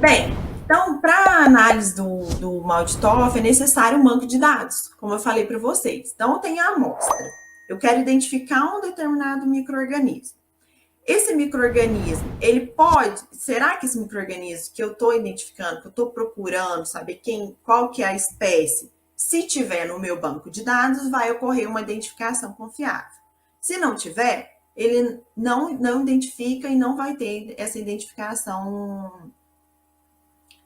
Bem, então, para análise do mal de TOF é necessário um banco de dados, como eu falei para vocês. Então, eu tenho a amostra. Eu quero identificar um determinado micro-organismo. Esse micro-organismo, ele pode... Será que esse micro-organismo que eu estou identificando, que eu estou procurando, saber qual que é a espécie, se tiver no meu banco de dados, vai ocorrer uma identificação confiável. Se não tiver, ele não identifica e não vai ter essa identificação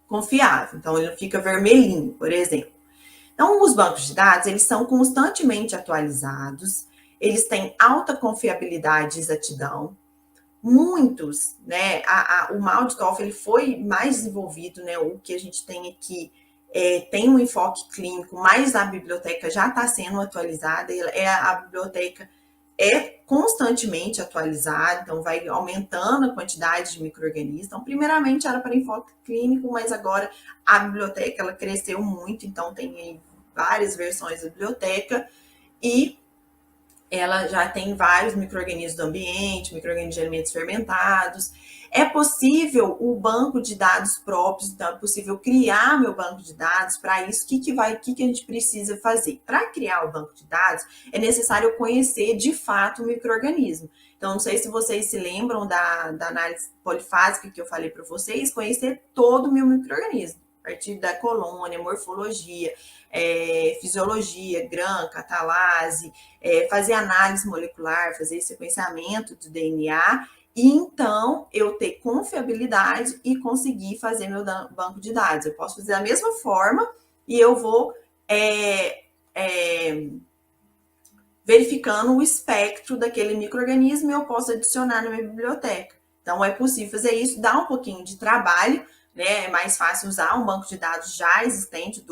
confiável. Então, ele fica vermelhinho, por exemplo. Então, os bancos de dados, eles são constantemente atualizados, eles têm alta confiabilidade e exatidão. Muitos, né, o mal de TOEFL ele foi mais desenvolvido, né, o que a gente tem aqui tem um enfoque clínico, mas a biblioteca já está sendo atualizada, a biblioteca é constantemente atualizada, então vai aumentando a quantidade de micro-organismos. Então, primeiramente era para enfoque clínico, mas agora a biblioteca ela cresceu muito, então tem várias versões da biblioteca e ela já tem vários micro-organismos do ambiente, micro-organismos de alimentos fermentados. É possível o banco de dados próprios, então é possível criar meu banco de dados. Para isso, o que a gente precisa fazer? Para criar o banco de dados, é necessário conhecer de fato o micro-organismo. Então, não sei se vocês se lembram da análise polifásica que eu falei para vocês, conhecer todo o meu micro-organismo, a partir da colônia, morfologia, fisiologia, GRAM, catalase, fazer análise molecular, fazer sequenciamento do DNA, e então eu ter confiabilidade e conseguir fazer meu banco de dados. Eu posso fazer da mesma forma e eu vou verificando o espectro daquele micro-organismo e eu posso adicionar na minha biblioteca. Então, é possível fazer isso, dá um pouquinho de trabalho, né? É mais fácil usar um banco de dados já existente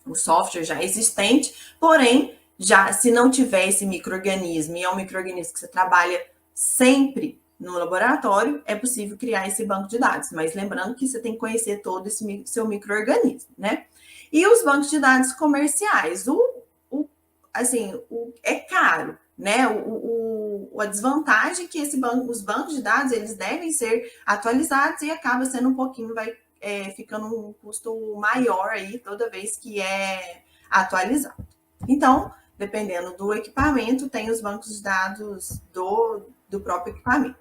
o software já existente, porém, já se não tiver esse micro-organismo e é um micro-organismo que você trabalha sempre no laboratório, é possível criar esse banco de dados, mas lembrando que você tem que conhecer todo esse seu micro-organismo, né? E os bancos de dados comerciais, é caro, né? A desvantagem é que os bancos de dados eles devem ser atualizados e acaba sendo um pouquinho, ficando um custo maior aí toda vez que é atualizado. Então, dependendo do equipamento, tem os bancos de dados do próprio equipamento.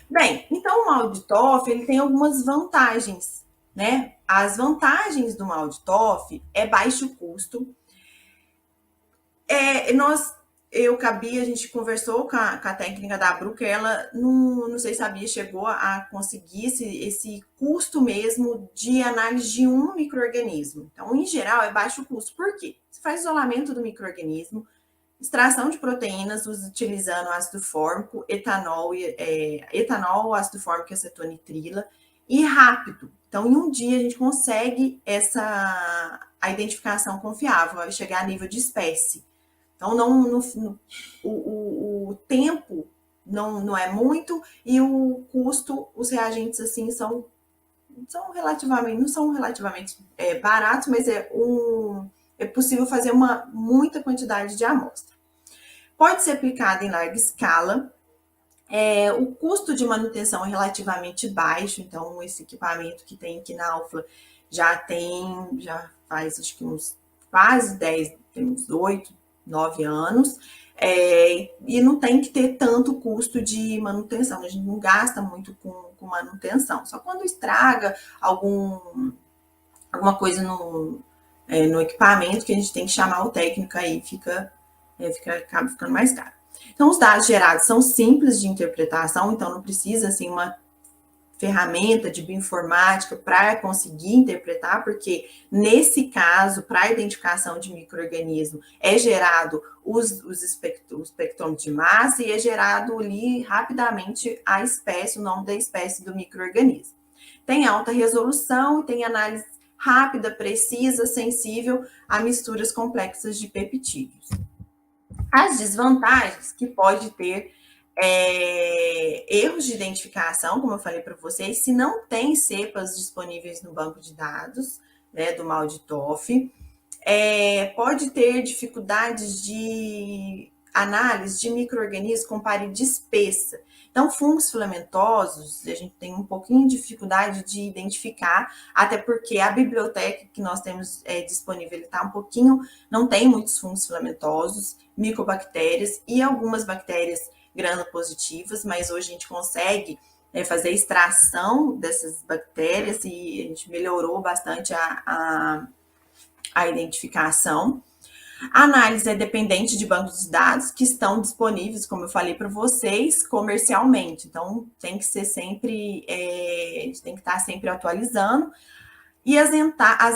Bem, então o MaudToF ele tem algumas vantagens, né? As vantagens do MaudToF é baixo custo. A gente conversou com a técnica da Bruca, ela não sei se sabia, chegou a conseguir esse custo mesmo de análise de um micro-organismo. Então, em geral, é baixo custo. Por quê? Você faz isolamento do micro-organismo, extração de proteínas utilizando ácido fórmico, etanol, ácido fórmico e acetonitrila, e rápido. Então, em um dia, a gente consegue a identificação confiável, vai chegar a nível de espécie. Então, o tempo não é muito e o custo, os reagentes assim não são relativamente baratos, mas é possível fazer muita quantidade de amostra. Pode ser aplicado em larga escala. O custo de manutenção é relativamente baixo, então esse equipamento que tem aqui na Alfa já faz acho que uns quase 10, tem uns 8, 9 anos, e não tem que ter tanto custo de manutenção, a gente não gasta muito com manutenção, só quando estraga alguma coisa no equipamento que a gente tem que chamar o técnico aí, acaba ficando mais caro. Então, os dados gerados são simples de interpretação, então não precisa assim uma ferramenta de bioinformática para conseguir interpretar, porque nesse caso, para a identificação de micro-organismo, é gerado os espectrômetros de massa e é gerado ali rapidamente a espécie, o nome da espécie do micro-organismo. Tem alta resolução e tem análise rápida, precisa, sensível a misturas complexas de peptídeos. As desvantagens que pode ter erros de identificação, como eu falei para vocês, se não tem cepas disponíveis no banco de dados, né, do mal de TOF, pode ter dificuldades de análise de micro-organismos com parede espessa. Então, fungos filamentosos, a gente tem um pouquinho de dificuldade de identificar, até porque a biblioteca que nós temos disponível está um pouquinho, não tem muitos fungos filamentosos, micobactérias e algumas bactérias gram-positivas, mas hoje a gente consegue fazer extração dessas bactérias e a gente melhorou bastante a identificação. A análise é dependente de bancos de dados que estão disponíveis, como eu falei para vocês, comercialmente. Então, tem que ser sempre, tem que estar sempre atualizando. E as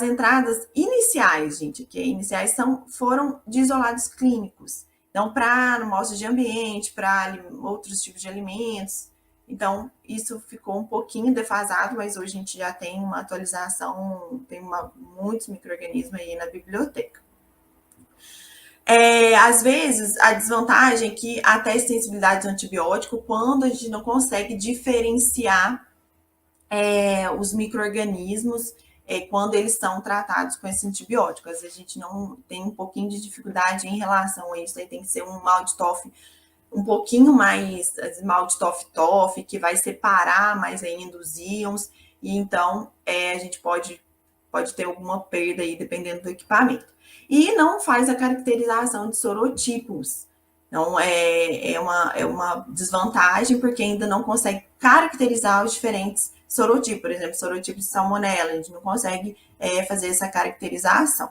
entradas iniciais, gente, que iniciais foram de isolados clínicos. Então, para amostras de ambiente, para outros tipos de alimentos. Então, isso ficou um pouquinho defasado, mas hoje a gente já tem uma atualização, tem muitos micro-organismos aí na biblioteca. Às vezes, a desvantagem é que até sensibilidade ao antibiótico, quando a gente não consegue diferenciar os micro-organismos quando eles são tratados com esse antibiótico. Às vezes a gente não tem um pouquinho de dificuldade em relação a isso, aí tem que ser um mal de TOF um pouquinho mais mal de TOF, que vai separar mais ainda os íons, e então a gente pode ter alguma perda aí, dependendo do equipamento. E não faz a caracterização de sorotipos. Então, é uma desvantagem, porque ainda não consegue caracterizar os diferentes sorotipos. Por exemplo, sorotipo de salmonela, a gente não consegue fazer essa caracterização.